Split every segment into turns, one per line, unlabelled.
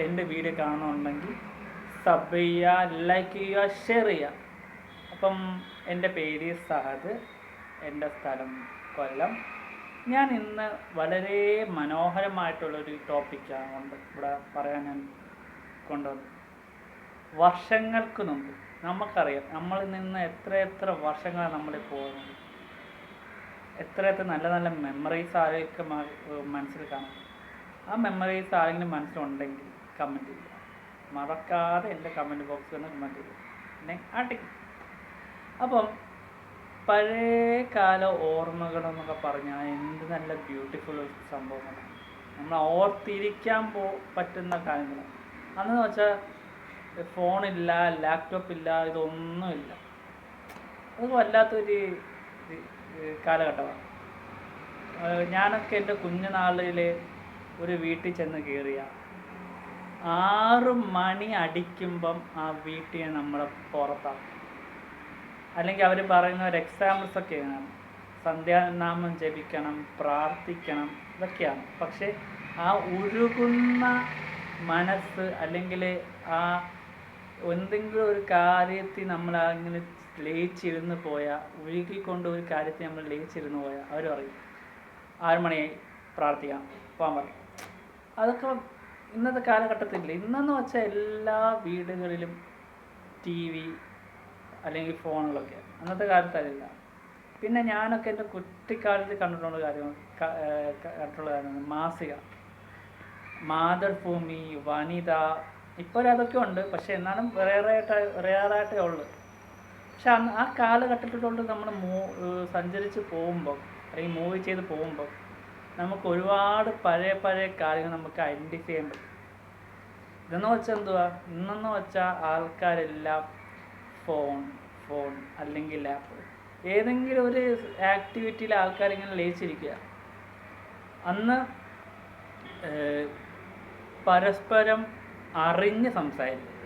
എൻ്റെ വീഡിയോ കാണുന്നുണ്ടെങ്കിൽ സബ് ചെയ്യുക, ലൈക്ക് ചെയ്യുക, ഷെയർ ചെയ്യുക. അപ്പം എൻ്റെ പേര് സഹദ്, എൻ്റെ സ്ഥലം കൊല്ലം. ഞാൻ ഇന്ന് വളരെ മനോഹരമായിട്ടുള്ളൊരു ടോപ്പിക്കാണ് ഇവിടെ പറയാൻ ഞാൻ കൊണ്ടുവന്നത്. വർഷങ്ങൾക്ക് മുമ്പ് നമുക്കറിയാം, നമ്മളിൽ നിന്ന് എത്ര വർഷങ്ങളാണ് നമ്മളിൽ പോകുന്നത്. എത്ര നല്ല നല്ല മെമ്മറീസ് ആരൊക്കെ മനസ്സിൽ കാണും. ആ മെമ്മറീസ് ആരെങ്കിലും മനസ്സിലുണ്ടെങ്കിൽ കമൻറ്റ് ചെയ്യുക. മറക്കാതെ എൻ്റെ കമൻറ്റ് ബോക്സിൽ ഒന്ന് കമൻറ്റ് ചെയ്യുക. പിന്നെ ആട്ടിക്കും. അപ്പം പഴയകാല ഓർമ്മകളെന്നൊക്കെ പറഞ്ഞാൽ എന്ത് നല്ല ബ്യൂട്ടിഫുൾ സംഭവങ്ങളാണ്. നമ്മൾ ഓർത്തിരിക്കാൻ പറ്റുന്ന കാര്യങ്ങളാണ്. അന്നെന്ന് വെച്ചാൽ ഫോണില്ല, ലാപ്ടോപ്പില്ല, ഇതൊന്നുമില്ല. അത് വല്ലാത്തൊരു കാലഘട്ടമാണ്. ഞാനൊക്കെ എൻ്റെ കുഞ്ഞുനാളിൽ ഒരു വീട്ടിൽ ചെന്ന് കയറിയ 6 മണി അടിക്കുമ്പം ആ വീട്ടിൽ നമ്മളെ പുറത്താക്കും. അല്ലെങ്കിൽ അവർ പറയുന്ന ഒരു എക്സാമ്പിൾസൊക്കെയാണ്. സന്ധ്യാനാമം ജപിക്കണം, പ്രാർത്ഥിക്കണം, ഇതൊക്കെയാണ്. പക്ഷേ ആ ഉരുകുന്ന മനസ്സ്, അല്ലെങ്കിൽ ആ എന്തെങ്കിലും ഒരു കാര്യത്തിൽ നമ്മൾ അങ്ങനെ ലയിച്ചിരുന്ന് പോയാൽ, ഒഴുകിക്കൊണ്ട് ഒരു കാര്യത്തിൽ നമ്മൾ ലയിച്ചിരുന്ന് പോയാൽ അവർ പറയും 6 മണിയായി, പ്രാർത്ഥിക്കാം, പോകാൻ പറയും. അതൊക്കെ ഇന്നത്തെ കാലഘട്ടത്തിലില്ല. ഇന്നെന്ന് വെച്ചാൽ എല്ലാ വീടുകളിലും TV അല്ലെങ്കിൽ ഫോണുകളൊക്കെ. അന്നത്തെ കാലത്ത് അതില്ല. പിന്നെ ഞാനൊക്കെ എൻ്റെ കുട്ടിക്കാലത്ത് കണ്ടിട്ടുള്ള കാര്യമാണ് മാസിക, മാതൃഭൂമി, വനിത. ഇപ്പോൾ അതൊക്കെ ഉണ്ട്, പക്ഷെ എന്നാലും റെയറായിട്ടേ ഉള്ളു. പക്ഷെ ആ കാലഘട്ടത്തിലോട്ട് നമ്മൾ സഞ്ചരിച്ച് പോകുമ്പോൾ, അല്ലെങ്കിൽ മൂവ് ചെയ്ത് പോകുമ്പോൾ നമുക്ക് ഒരുപാട് പഴയ കാര്യങ്ങൾ നമുക്ക് ഐഡൻറ്റിഫൈ ചെയ്യാൻ പറ്റും. ഇതെന്ന് വെച്ചാൽ എന്തുവാ, ഇന്നെന്ന് വെച്ചാൽ ആൾക്കാരെല്ലാം ഫോൺ അല്ലെങ്കിൽ ലാപ്പ്, ഏതെങ്കിലും ഒരു ആക്ടിവിറ്റിയിൽ ആൾക്കാരിങ്ങനെ ലയിച്ചിരിക്കുക. അന്ന് പരസ്പരം അറിഞ്ഞ് സംസാരിക്കും,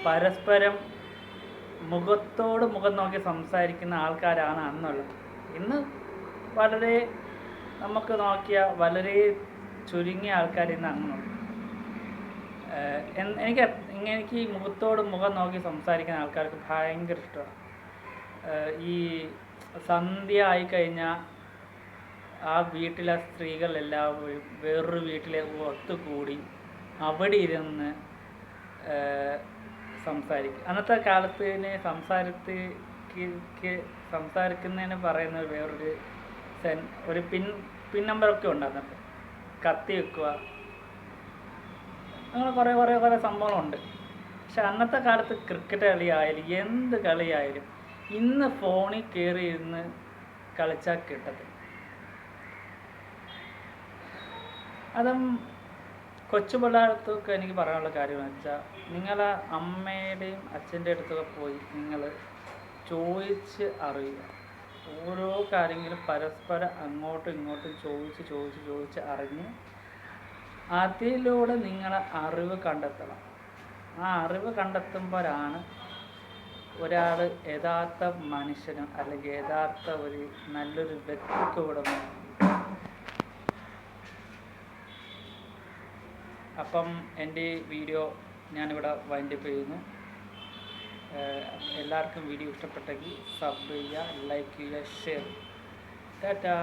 പരസ്പരം മുഖത്തോട് മുഖം നോക്കി സംസാരിക്കുന്ന ആൾക്കാരാണ് അന്നുള്ളത്. ഇന്ന് വളരെ നമുക്ക് നോക്കിയാൽ വളരെ ചുരുങ്ങിയ ആൾക്കാർ ഇന്ന് അങ്ങനെയുണ്ട്. എനിക്ക് ഈ മുഖത്തോട് മുഖം നോക്കി സംസാരിക്കുന്ന ആൾക്കാർക്ക് ഭയങ്കര ഇഷ്ടമാണ്. ഈ സന്ധ്യ ആയിക്കഴിഞ്ഞാൽ ആ വീട്ടിലെ സ്ത്രീകളെല്ലാവരും വേറൊരു വീട്ടിലെ ഒത്തുകൂടി അവിടെ ഇരുന്ന് സംസാരിക്കും. അന്നത്തെ കാലത്തിന് സംസാരിക്കുന്നതിന് പറയുന്ന വേറൊരു ഒരു പിൻ നമ്പറൊക്കെ ഉണ്ട്. അന്നത്തെ കത്തി വെക്കുക, അങ്ങനെ കുറേ സംഭവങ്ങളുണ്ട്. പക്ഷെ അന്നത്തെ കാലത്ത് ക്രിക്കറ്റ് കളിയായാലും എന്ത് കളിയായാലും ഇന്ന് ഫോണിൽ കയറി ഇരുന്ന് കളിച്ചാൽ കിട്ടത്തില്ല. അതും കൊച്ചു പിള്ളേർക്കൊക്കെ എനിക്ക് പറയാനുള്ള കാര്യമെന്ന് വെച്ചാൽ, നിങ്ങളെ അമ്മയുടെയും അച്ഛൻ്റെ അടുത്തൊക്കെ പോയി നിങ്ങൾ ചോദിച്ച് അറിയുക. ഓരോ കാര്യങ്ങളും പരസ്പരം അങ്ങോട്ടും ഇങ്ങോട്ടും ചോദിച്ച് അറിഞ്ഞ് അതിലൂടെ നിങ്ങൾ അറിവ് കണ്ടെത്തണം. ആ അറിവ് കണ്ടെത്തുമ്പോഴാണ് ഒരാൾ യഥാർത്ഥ മനുഷ്യനും അല്ലെങ്കിൽ യഥാർത്ഥ ഒരു നല്ലൊരു വ്യക്തിത്വം. അപ്പം എൻ്റെ വീഡിയോ ഞാനിവിടെ വൈൻഡപ്പ് ചെയ്യുന്നു. എല്ലാവർക്കും വീഡിയോ ഇഷ്ടപ്പെട്ടെങ്കിൽ സബ് ചെയ്യുക, ലൈക്ക് ചെയ്യുക, ഷെയർ. ടാറ്റാ.